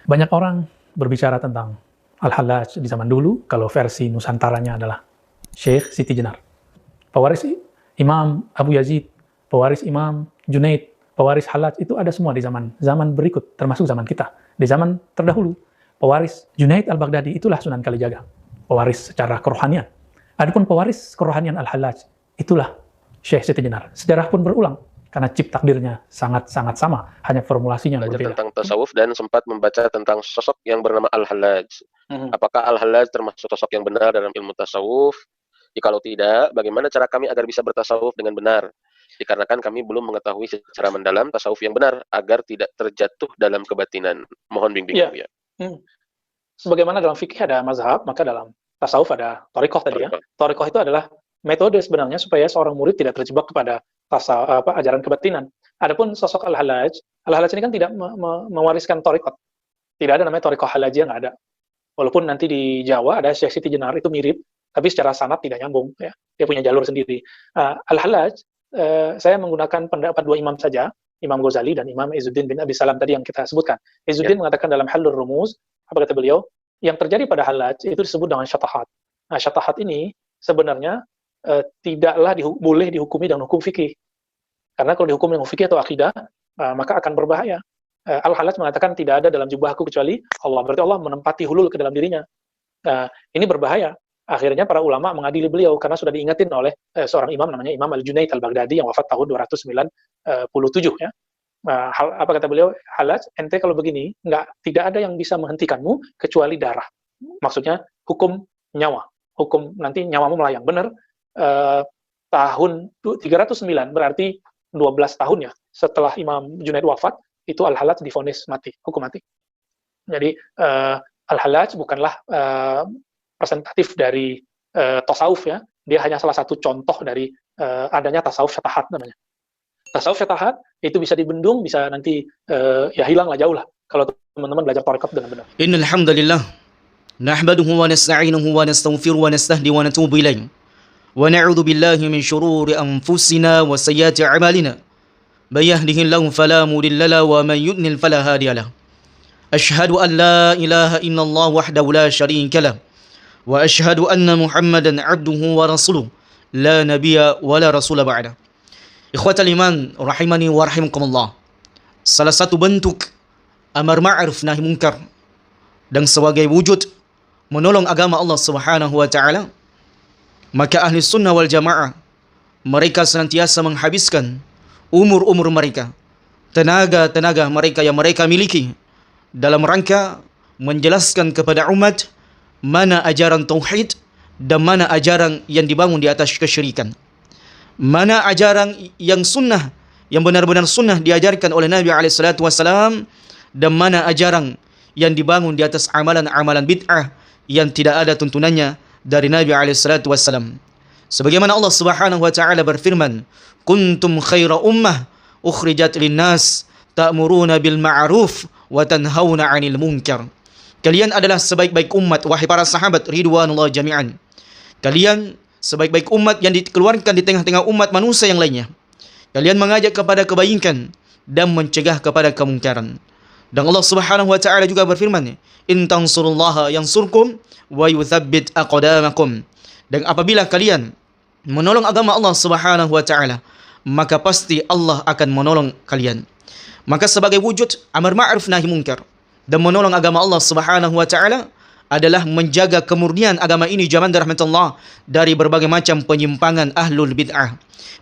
Banyak orang berbicara tentang Al-Hallaj di zaman dulu, kalau versi Nusantaranya adalah Syekh Siti Jenar. Pewaris Imam Abu Yazid, pewaris Imam Junaid, pewaris Hallaj itu ada semua di zaman berikut, termasuk zaman kita. Di zaman terdahulu, pewaris Junaid Al-Baghdadi itulah Sunan Kalijaga, pewaris secara kerohanian. Adapun pewaris kerohanian Al-Hallaj, itulah Syekh Siti Jenar. Sejarah pun berulang, karena cip takdirnya sangat-sangat sama, hanya formulasinya yang berbeda. Tentang tasawuf dan sempat membaca tentang sosok yang bernama Al-Hallaj. Apakah Al-Hallaj termasuk sosok yang benar dalam ilmu tasawuf? Jikalau tidak, bagaimana cara kami agar bisa bertasawuf dengan benar? Dikarenakan kami belum mengetahui secara mendalam tasawuf yang benar agar tidak terjatuh dalam kebatinan. Mohon bimbingan. Ya. Sebagaimana dalam fikih ada mazhab, maka dalam tasawuf ada thariqah tadi ya. Thariqah itu adalah metode sebenarnya supaya seorang murid tidak terjebak kepada ajaran kebatinan. Adapun sosok Al-Hallaj ini kan tidak mewariskan thariqat. Tidak ada namanya thariqah Hallajiyah, nggak ada. Walaupun nanti di Jawa ada Syekh Siti Jenar, itu mirip, tapi secara sanad tidak nyambung. Ya. Dia punya jalur sendiri. Al-Hallaj, saya menggunakan pendapat dua imam saja, Imam Ghazali dan Imam Izzuddin bin Abi Salam tadi yang kita sebutkan. Izzuddin mengatakan dalam Halur Rumuz, apa kata beliau, yang terjadi pada Hallaj itu disebut dengan syatahat. Nah, syatahat ini sebenarnya tidaklah boleh dihukumi dengan hukum fikih. Karena kalau dihukum dengan fikih atau akidah, maka akan berbahaya. Al-Hallaj mengatakan tidak ada dalam jubahku kecuali Allah. Berarti Allah menempati hulul ke dalam dirinya. Ini berbahaya. Akhirnya para ulama mengadili beliau karena sudah diingatin oleh seorang imam namanya Imam Al-Junaid Al-Baghdadi yang wafat tahun 297 ya. Apa kata beliau? Hallaj, ente kalau begini tidak ada yang bisa menghentikanmu kecuali darah. Maksudnya hukum nyawa. Hukum nanti nyawamu melayang. Benar. Tahun 309 berarti 12 tahun ya setelah Imam Junaid wafat, itu Al-Hallaj divonis mati, hukum mati. Jadi Al-Hallaj bukanlah representatif dari tasawuf ya, dia hanya salah satu contoh dari adanya tasawuf syatahat namanya. Tasawuf syatahat itu bisa dibendung, bisa nanti ya hilanglah jauh lah kalau teman-teman belajar thariqat dengan benar. Innal hamdalillah nahmaduhu wa nasta'inuhu wa nastaghfiruhu wa nastahdi wa natubu ilayh. Wa na'udzu billahi min shururi anfusina wa sayyiati a'malina. May yahdihillahu fala mudilla lahu wa may yudlil fala hadiya lahu. Asyhadu an la ilaha illallah wahdahu la syarika lahu wa asyhadu anna Muhammadan 'abduhu wa rasuluhu la nabiyya wa la rasula ba'da. Ikhwatal iman rahimani wa rahimakumullah. Salah satu bentuk amar ma'ruf nahi munkar dan sebagai wujud menolong agama Allah Subhanahu wa taala, maka ahli sunnah wal jamaah mereka senantiasa menghabiskan umur-umur mereka, tenaga-tenaga mereka yang mereka miliki dalam rangka menjelaskan kepada umat mana ajaran tauhid dan mana ajaran yang dibangun di atas kesyirikan. Mana ajaran yang sunnah, yang benar-benar sunnah diajarkan oleh Nabi SAW, dan mana ajaran yang dibangun di atas amalan-amalan bid'ah yang tidak ada tuntunannya dari Nabi SAW. Sebagaimana Allah Subhanahu wa taala berfirman, "Kuntum khaira ummah ukhrijat linnas ta'muruna bil ma'ruf wa tanhauna 'anil munkar." Kalian adalah sebaik-baik umat, wahai para sahabat ridwanullah jami'an. Kalian sebaik-baik umat yang dikeluarkan di tengah-tengah umat manusia yang lainnya. Kalian mengajak kepada kebaikan dan mencegah kepada kemungkaran. Dan Allah Subhanahu wa taala juga berfirman, "In tansurullaha yansurkum wa yuthabbit aqdamakum." Dan apabila kalian menolong agama Allah Subhanahu wa taala, maka pasti Allah akan menolong kalian. Maka sebagai wujud amar ma'ruf nahi munkar dan menolong agama Allah Subhanahu wa taala adalah menjaga kemurnian agama ini jaman rahmatullah dari berbagai macam penyimpangan ahlul bid'ah.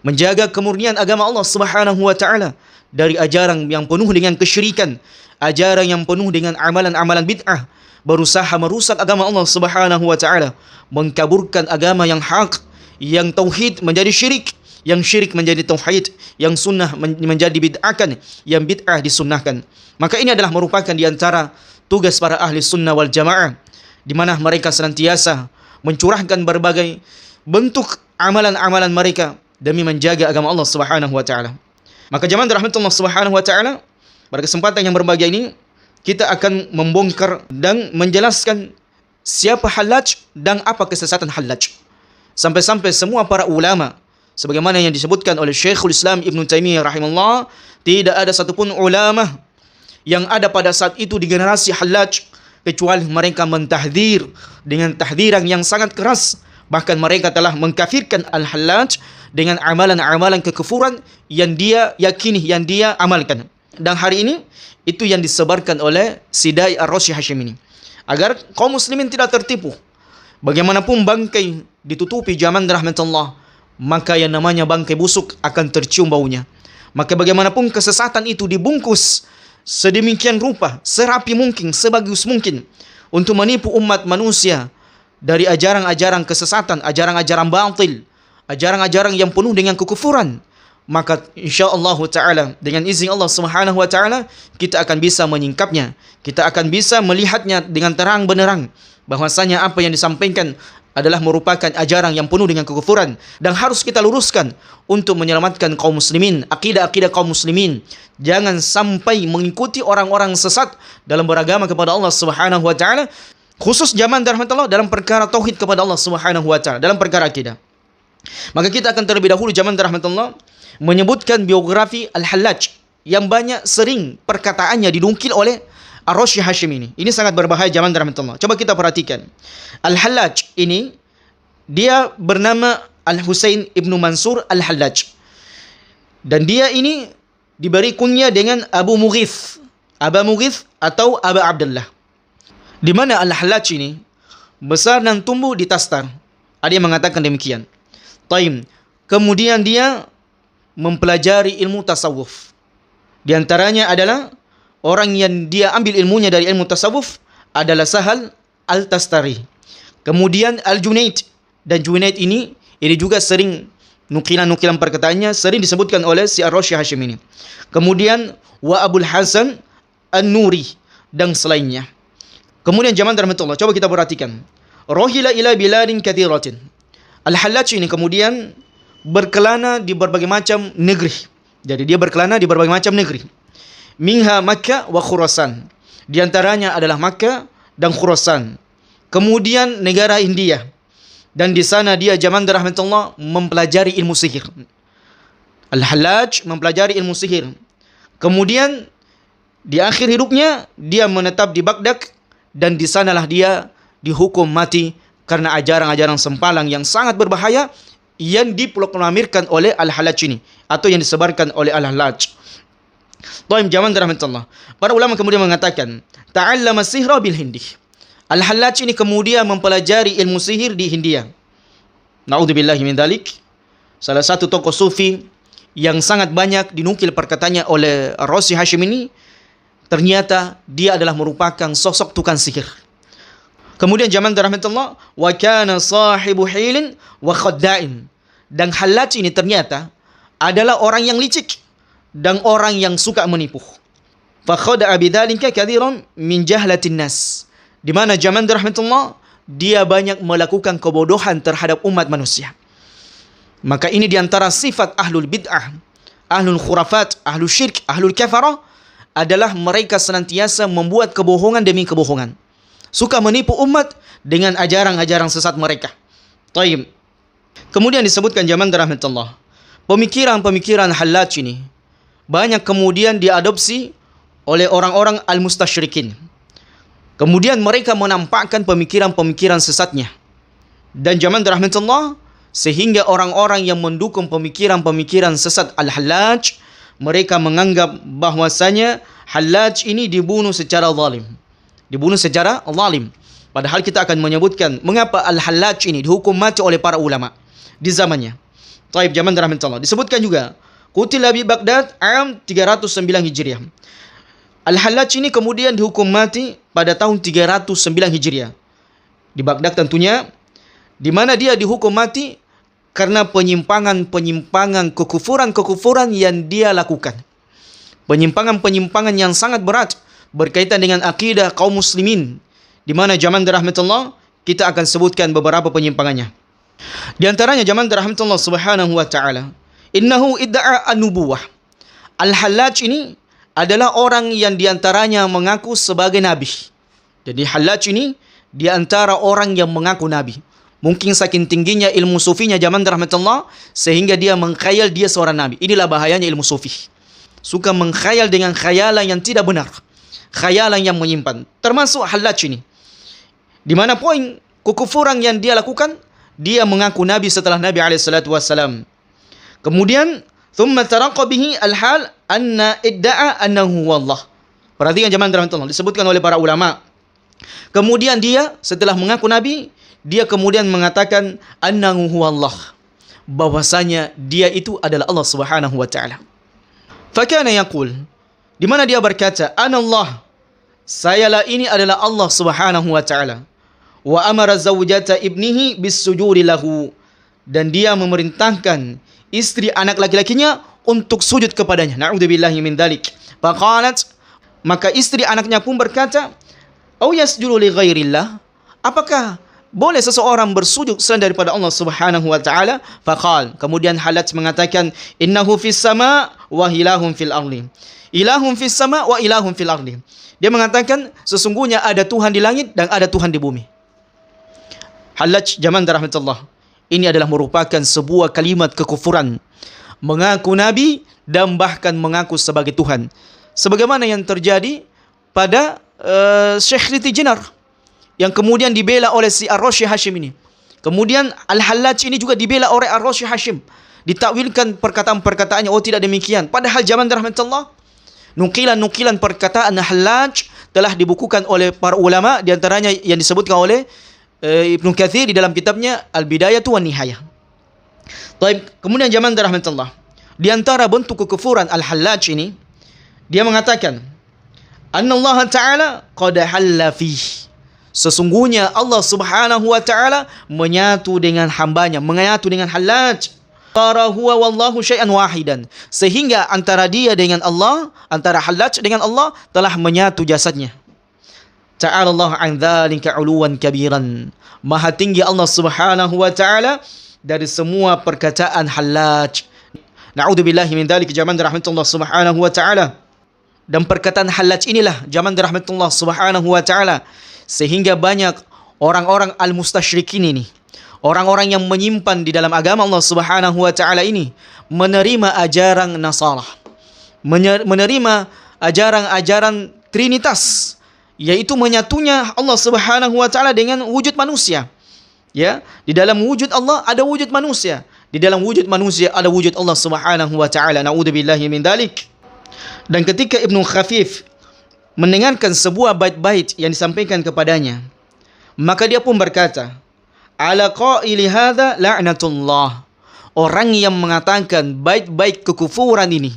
Menjaga kemurnian agama Allah Subhanahu wa taala dari ajaran yang penuh dengan kesyirikan, ajaran yang penuh dengan amalan-amalan bid'ah, berusaha merusak agama Allah Subhanahu wa taala, mengkaburkan agama yang hak, yang tauhid menjadi syirik, yang syirik menjadi tauhid, yang sunnah menjadi bid'ahkan, yang bid'ah disunnahkan. Maka ini adalah merupakan di antara tugas para ahli sunnah wal jamaah, di mana mereka senantiasa mencurahkan berbagai bentuk amalan-amalan mereka demi menjaga agama Allah Subhanahu wa taala. Maka jamaah rahmatullah Subhanahu wa taala, pada kesempatan yang berbahagia ini kita akan membongkar dan menjelaskan siapa Hallaj dan apa kesesatan Hallaj. Sampai-sampai semua para ulama, sebagaimana yang disebutkan oleh Syekhul Islam Ibn Taimiyah rahimahullah, tidak ada satupun ulama yang ada pada saat itu di generasi Hallaj, kecuali mereka mentahdir dengan tahdiran yang sangat keras. Bahkan mereka telah mengkafirkan Al-Hallaj dengan amalan-amalan kekufuran yang dia yakini, yang dia amalkan. Dan hari ini itu yang disebarkan oleh si Dai Ar-Rasyid Hashim ini, agar kaum muslimin tidak tertipu. Bagaimanapun bangkai ditutupi zaman rahmatullah, maka yang namanya bangkai busuk akan tercium baunya. Maka bagaimanapun kesesatan itu dibungkus sedemikian rupa, serapi mungkin, sebagus mungkin untuk menipu umat manusia dari ajaran-ajaran kesesatan, ajaran-ajaran batil, ajaran-ajaran yang penuh dengan kekufuran, maka insyaallah taala dengan izin Allah Subhanahu wa taala kita akan bisa menyingkapnya, kita akan bisa melihatnya dengan terang benderang bahwasanya apa yang disampaikan adalah merupakan ajaran yang penuh dengan kekufuran dan harus kita luruskan untuk menyelamatkan kaum muslimin, akidah-akidah kaum muslimin. Jangan sampai mengikuti orang-orang sesat dalam beragama kepada Allah Subhanahu wa taala, khusus zaman rahmatullah dalam perkara tauhid kepada Allah Subhanahu wa taala, dalam perkara akidah. Maka kita akan terlebih dahulu zaman rahmatullah menyebutkan biografi Al-Hallaj yang banyak sering perkataannya didungkil oleh Ar-Rasyid Hashim ini. Ini sangat berbahaya zaman rahmatullah. Coba kita perhatikan. Al-Hallaj ini dia bernama Al-Husain ibnu Mansur Al-Hallaj. Dan dia ini diberi kunyah dengan Abu Mughith, Aba Mughith atau Aba Abdullah. Di mana Al-Hallaj ini besar dan tumbuh di Tastar. Ada yang mengatakan demikian. Taim. Kemudian dia mempelajari ilmu tasawuf. Di antaranya adalah orang yang dia ambil ilmunya dari ilmu tasawuf adalah Sahal Al-Tastari. Kemudian Al-Junaid. Dan Junaid ini juga sering nukilan-nukilan perkataannya sering disebutkan oleh si Ar-Rasyid Hashim ini. Kemudian wa Abul Hasan An-Nuri dan selainnya. Kemudian zaman rahmatullah, coba kita perhatikan. Rohila ila biladin katsiratin. Al-Hallaj ini kemudian berkelana di berbagai macam negeri. Jadi dia berkelana di berbagai macam negeri. Minha Makkah wa Khurasan. Di antaranya adalah Makkah dan Khurasan. Kemudian negara India. Dan di sana dia zaman rahmatullah mempelajari ilmu sihir. Al-Hallaj mempelajari ilmu sihir. Kemudian di akhir hidupnya dia menetap di Baghdad dan di sanalah dia dihukum mati karena ajaran-ajaran sempalang yang sangat berbahaya yang diproklamirkan oleh Al-Hallaj ini atau yang disebarkan oleh Al-Hallaj. Taim zaman rahmatullah. Para ulama kemudian mengatakan, ta'allama sihra bil Hindi. Al-Hallaj ini kemudian mempelajari ilmu sihir di Hindia. Na'udzubillahi min dzalik. Salah satu tokoh sufi yang sangat banyak dinukil perkataannya oleh Ar-Rasyid Hashim ini, ternyata dia adalah merupakan sosok tukang sihir. Kemudian zaman rahmatullah, wa kana sahibu hilin wa khadda'in. Dan Hallaj ini ternyata adalah orang yang licik dan orang yang suka menipu. Fa khada'a bidzalika katsiran min jahlatin nas. Di mana zaman rahmatullah dia banyak melakukan kebodohan terhadap umat manusia. Maka ini diantara sifat ahlul bid'ah, ahlul khurafat, ahlul syirk, ahlul kafarah adalah mereka senantiasa membuat kebohongan demi kebohongan. Suka menipu umat dengan ajaran-ajaran sesat mereka. Taib. Kemudian disebutkan zaman rahmatullah, pemikiran-pemikiran Hallaj ini banyak kemudian diadopsi oleh orang-orang al-mustasyrikin. Kemudian mereka menampakkan pemikiran-pemikiran sesatnya. Dan zaman rahmatullah, sehingga orang-orang yang mendukung pemikiran-pemikiran sesat Al-Hallaj, mereka menganggap bahwasanya Hallaj ini dibunuh secara zalim. Dibunuh secara zalim. Padahal kita akan menyebutkan mengapa Al-Hallaj ini dihukum mati oleh para ulama di zamannya. Taib zaman rahmatullah. Disebutkan juga, qutila bi Baghdad am 309 Hijriah. Al-Hallaj ini kemudian dihukum mati pada tahun 309 Hijriah. Di Baghdad tentunya, di mana dia dihukum mati karena penyimpangan-penyimpangan, kekufuran-kekufuran yang dia lakukan. Penyimpangan-penyimpangan yang sangat berat berkaitan dengan akidah kaum muslimin. Di mana zaman rahmatullah kita akan sebutkan beberapa penyimpangannya. Di antaranya zaman rahmatullah subhanahu wa ta'ala, innahu idda'a an-nubuwah. Al-Hallaj ini adalah orang yang diantaranya mengaku sebagai nabi. Jadi Hallaj ini diantara orang yang mengaku nabi. Mungkin saking tingginya ilmu sufinya zaman rahmatullah sehingga dia mengkhayal dia seorang nabi. Inilah bahayanya ilmu sufi. Suka mengkhayal dengan khayalan yang tidak benar. khayalan yang menyimpan. Termasuk Hallaj ini. Di mana poin kekufuran yang dia lakukan, dia mengaku Nabi setelah Nabi SAW. Kemudian, thumma taraqa bihi al-hal anna idda'a annahu wallah. Perhatikan jemaah rahmatullah, disebutkan oleh para ulama. Kemudian dia setelah mengaku Nabi, dia kemudian mengatakan annahu wallah, bahwasanya dia itu adalah Allah Subhanahu wa taala. Fakana yaqul, di mana dia berkata, anallah, sayalah ini adalah Allah Subhanahu wa taala. Wa amara zawjata ibnihi bisujudi lahu, dan dia memerintahkan istri anak laki-lakinya untuk sujud kepadanya. Na'udzubillahi min dzalik. Faqalat, maka istri anaknya pun berkata, "Au yasjudu li ghairillah?" Apakah boleh seseorang bersujud selain daripada Allah Subhanahu wa taala? Faqal, kemudian Hallaj mengatakan, "Innahu fis sama wa ilahum fil ardi." Ilahum fis sama wa ilahum fil ardi. Dia mengatakan sesungguhnya ada Tuhan di langit dan ada Tuhan di bumi. Hallaj zaman rahmatullah, ini adalah merupakan sebuah kalimat kekufuran, mengaku Nabi dan bahkan mengaku sebagai Tuhan, sebagaimana yang terjadi pada Syekh Riti Jenar yang kemudian dibela oleh si Ar-Rasyid Hashim ini. Kemudian Al-Hallaj ini juga dibela oleh Ar-Rasyid Hashim, ditakwilkan perkataan-perkataannya, oh tidak demikian. Padahal zaman rahmatullah, nukilan-nukilan perkataan Hallaj telah dibukukan oleh para ulama, diantaranya yang disebutkan oleh Ibnu Katsir di dalam kitabnya Al-Bidayah wan Nihayah. Kemudian zaman rahmatullah, di antara bentuk kekufuran Al-Hallaj ini, dia mengatakan annallaha ta'ala qad halla fihi, sesungguhnya Allah Subhanahu wa taala menyatu dengan hambanya, menyatu dengan Hallaj. Tara huwa wallahu syai'an wahidan, sehingga antara dia dengan Allah, antara Hallaj dengan Allah telah menyatu jasadnya. Ta'ala Allah an dzalika 'uluwan kabiran, maha tinggi Allah Subhanahu wa taala dari semua perkataan Hallaj. Na'udzubillahi min dzalik, zaman rahmatullah Subhanahu wa taala. Dan perkataan Hallaj inilah zaman rahmatullah Subhanahu wa taala, sehingga banyak orang-orang al-mustasyrikin ini, orang-orang yang menyimpan di dalam agama Allah Subhanahu wa taala ini, menerima ajaran Nasara, menerima ajaran-ajaran Trinitas, yaitu menyatunya Allah Subhanahu wa taala dengan wujud manusia. Ya, di dalam wujud Allah ada wujud manusia, di dalam wujud manusia ada wujud Allah Subhanahu wa taala. Na'udzubillahi min dzalik. Dan ketika Ibnu Khafif mendengarkan sebuah bait-bait yang disampaikan kepadanya, maka dia pun berkata, ala qaili hadza la'natullah, orang yang mengatakan bait-bait kekufuran ini,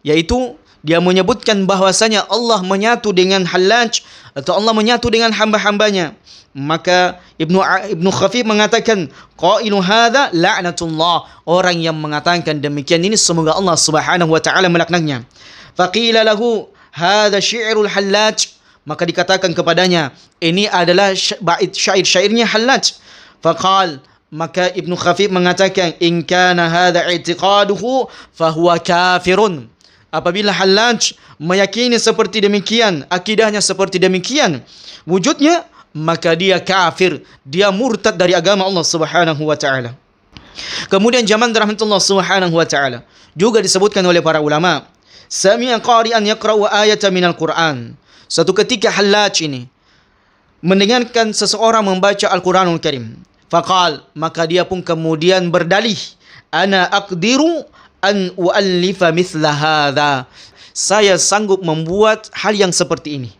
yaitu dia menyebutkan bahwasanya Allah menyatu dengan Hallaj atau Allah menyatu dengan hamba-hambanya, maka Ibnu Khafif mengatakan qailu hadza la'natullah, orang yang mengatakan demikian ini semoga Allah Subhanahu wa taala melaknatnya. Faqila lahu hadza syi'rul Hallaj, maka dikatakan kepadanya ini adalah bait syair-syairnya Hallaj. Faqal, maka Ibnu Khafif mengatakan in kana hadza i'tiqaduhu fahuwa kafirun, apabila Hallaj meyakini seperti demikian, akidahnya seperti demikian wujudnya, maka dia kafir, dia murtad dari agama Allah Subhanahu wa taala. Kemudian zaman rahmatullah Subhanahu wa taala juga disebutkan oleh para ulama, sami'a qari'an yaqra'u ayatan minal Qur'an. Suatu ketika Hallaj ini mendengarkan seseorang membaca Al-Quranul Karim. Faqal, maka dia pun kemudian berdalih, ana aqdiru an u'allifa mithla hadha, saya sanggup membuat hal yang seperti ini.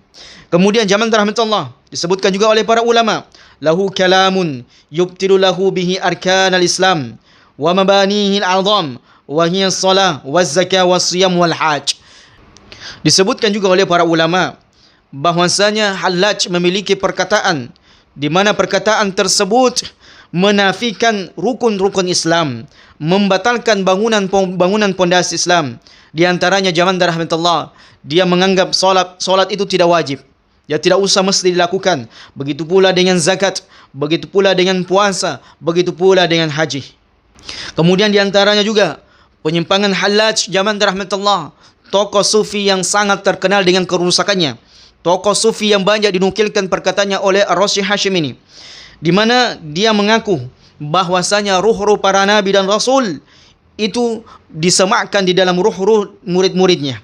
Kemudian zaman rahmatullah disebutkan juga oleh para ulama, lahu kalamun yubtilu lahu bihi arkanal Islam wa mabanihi al-'azam wa hiya as-salah waz-zakah was-siyam wal-hajj. Disebutkan juga oleh para ulama bahwasanya Hallaj memiliki perkataan di mana perkataan tersebut menafikan rukun-rukun Islam, membatalkan bangunan pondasi Islam. Di antaranya zaman rahmatullah, dia menganggap salat itu tidak wajib, ya tidak usah mesti dilakukan. Begitu pula dengan zakat, begitu pula dengan puasa, begitu pula dengan haji. Kemudian di antaranya juga penyimpangan Hallaj zaman rahmatullah, tokoh sufi yang sangat terkenal dengan kerusakannya, tokoh sufi yang banyak dinukilkan perkataannya oleh Ar-Rasyid Hashim ini, di mana dia mengaku bahwasanya ruh-ruh para nabi dan rasul itu disemakkan di dalam ruh-ruh murid-muridnya.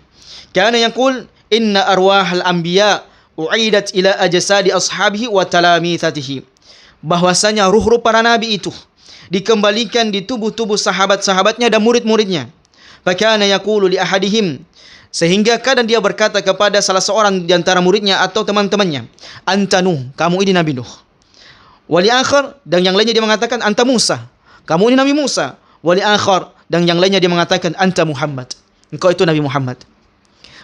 Kana yaqul inna arwahal anbiya u'idat ila ajsadi ashabihi wa talamithatihi. Bahwasanya ruh-ruh para nabi itu dikembalikan di tubuh-tubuh sahabat-sahabatnya dan murid-muridnya. Fakana yaqulu li ahadihim, sehingga kadang dia berkata kepada salah seorang di antara muridnya atau teman-temannya, anta Nuh, kamu ini Nabi Nuh. Wali akhar, dan yang lainnya dia mengatakan anta Musa, kamu ini Nabi Musa. Wali akhar, dan yang lainnya dia mengatakan anta Muhammad, engkau itu Nabi Muhammad.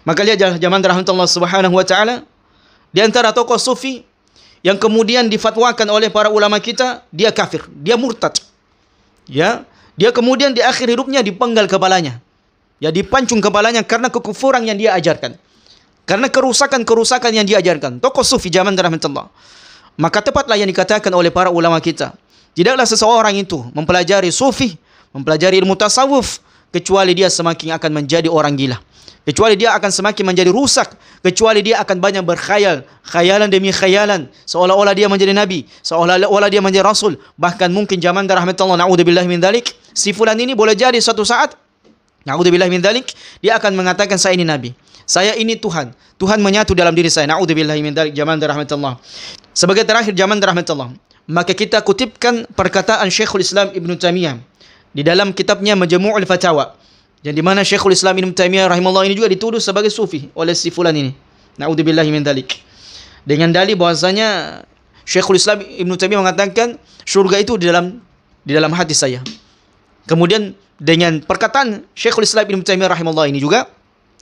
Maka lihat zaman rahmatullah subhanahu wa ta'ala, di antara tokoh sufi yang kemudian difatwakan oleh para ulama kita, dia kafir, dia murtad. Ya, dia kemudian di akhir hidupnya dipenggal kepalanya. Ya, dipancung kepalanya karena kekufuran yang dia ajarkan. Karena kerusakan-kerusakan yang dia ajarkan. Tokoh sufi zaman rahmatullah. Maka tepatlah yang dikatakan oleh para ulama kita. Tidaklah seseorang itu mempelajari sufi, mempelajari ilmu tasawuf, kecuali dia semakin akan menjadi orang gila. Kecuali dia akan semakin menjadi rusak. Kecuali dia akan banyak berkhayal. Khayalan demi khayalan. Seolah-olah dia menjadi nabi. Seolah-olah dia menjadi rasul. Bahkan mungkin zaman rahmatullah, na'udzubillah min dzalik, si fulan ini boleh jadi suatu saat, na'udzubillah min dzalik, dia akan mengatakan saya ini nabi. Saya ini Tuhan. Tuhan menyatu dalam diri saya. Na'udzubillah min dzalik, zaman rahmatullah. Sebagai terakhir zaman rahmatullah, maka kita kutipkan perkataan Syekhul Islam Ibn Taimiyah di dalam kitabnya Majmu'ul Fatawa, yang di mana Syekhul Islam Ibn Taimiyah rahimahullah ini juga dituduh sebagai sufi oleh si fulan ini. Na'udzubillah min dzalik. Dengan dalil bahwasanya Syekhul Islam Ibn Taimiyah mengatakan surga itu di dalam hati saya. Kemudian dengan perkataan Syekhul Islam Ibn Taimiyah rahimahullah ini juga,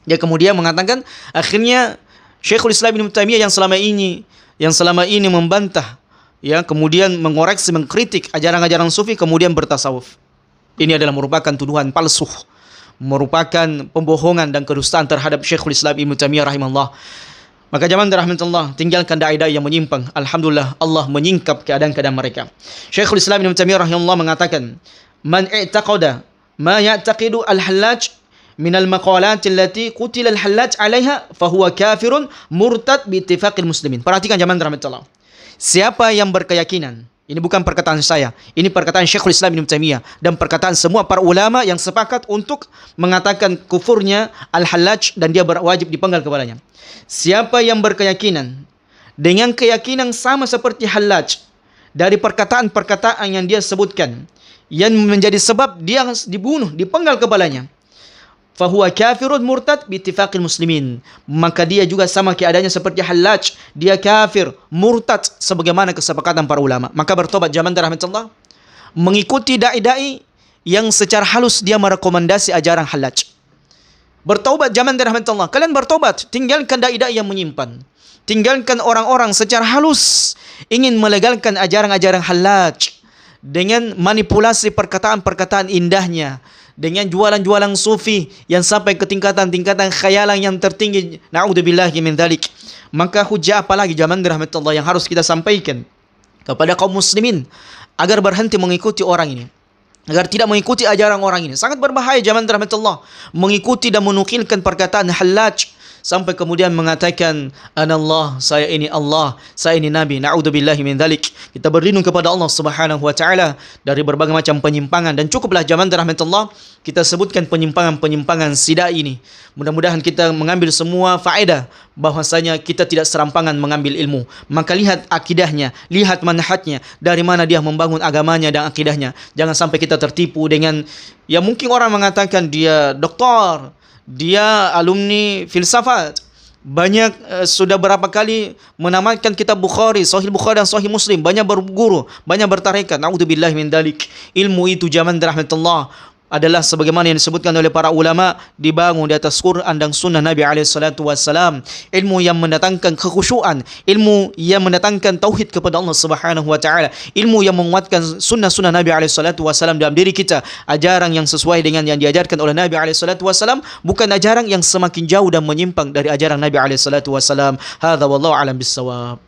dia kemudian mengatakan akhirnya Syekhul Islam Ibn Taimiyah yang selama ini membantah, ya, kemudian mengoreksi, mengkritik ajaran-ajaran sufi, kemudian bertasawuf. Ini adalah merupakan tuduhan palsu, merupakan pembohongan dan kedustaan terhadap Syekhul Islam Ibn Taimiyah rahimahullah. Maka zaman rahmatullah, tinggalkan dai-dai yang menyimpang. Alhamdulillah, Allah menyingkap keadaan-keadaan mereka. Syekhul Islam Ibn Taimiyah rahimahullah mengatakan, man i'taqada ma ya'taqidu al-Hallaj min al-maqalat allati qutila al-Hallaj 'alaiha fahuwa kafirun murtad bi ittifaqil muslimin. Perhatikan zaman rahmatullah. Siapa yang berkeyakinan, ini bukan perkataan saya, ini perkataan Syekhul Islam Ibn Taimiyah dan perkataan semua para ulama yang sepakat untuk mengatakan kufurnya Al-Hallaj dan dia wajib dipenggal kepalanya. Siapa yang berkeyakinan dengan keyakinan sama seperti Hallaj dari perkataan-perkataan yang dia sebutkan, yang menjadi sebab dia dibunuh, dipenggal kepalanya, fahuwa kafirun murtad bi ittifaqil muslimin, maka dia juga sama keadaannya seperti Hallaj, dia kafir murtad sebagaimana kesepakatan para ulama. Maka bertobat zaman rahmatullah, mengikuti dai-dai yang secara halus dia merekomendasi ajaran Hallaj. Bertobat zaman rahmatullah, kalian bertobat, tinggalkan dai-dai yang menyimpan, tinggalkan orang-orang secara halus ingin melegalkan ajaran-ajaran Hallaj dengan manipulasi perkataan-perkataan indahnya, dengan jualan-jualan sufi yang sampai ke tingkatan-tingkatan khayalan yang tertinggi. Na'udzubillahi min dzalik. Maka hujah apa lagi zaman rahmatullah yang harus kita sampaikan kepada kaum muslimin agar berhenti mengikuti orang ini, agar tidak mengikuti ajaran orang ini. Sangat berbahaya zaman rahmatullah mengikuti dan menukilkan perkataan Hallaj sampai kemudian mengatakan anallah, saya ini Allah, saya ini Nabi. Na'udzubillahi min dzalik. Kita berlindung kepada Allah Subhanahu wa taala dari berbagai macam penyimpangan, dan cukuplah zaman rahmatullah kita sebutkan penyimpangan-penyimpangan sida ini. Mudah-mudahan kita mengambil semua faedah bahwasanya kita tidak serampangan mengambil ilmu. Maka lihat akidahnya, lihat manhajnya, dari mana dia membangun agamanya dan akidahnya. Jangan sampai kita tertipu dengan, ya mungkin orang mengatakan dia doktor, dia alumni filsafat, banyak sudah berapa kali menamatkan kitab Bukhari, Sahih Bukhari dan Sahih Muslim, banyak berguru, banyak bertarekat. Na'udzubillahi min dzalik. Ilmu itu zaman rahmatullah adalah sebagaimana yang disebutkan oleh para ulama, dibangun di atas Quran dan sunnah Nabi SAW. Ilmu yang mendatangkan kekhusyuan, ilmu yang mendatangkan tauhid kepada Allah Subhanahu wa taala, ilmu yang menguatkan sunnah-sunnah Nabi SAW dalam diri kita, ajaran yang sesuai dengan yang diajarkan oleh Nabi SAW, bukan ajaran yang semakin jauh dan menyimpang dari ajaran Nabi SAW. Hadza wallahu a'lam bissawab.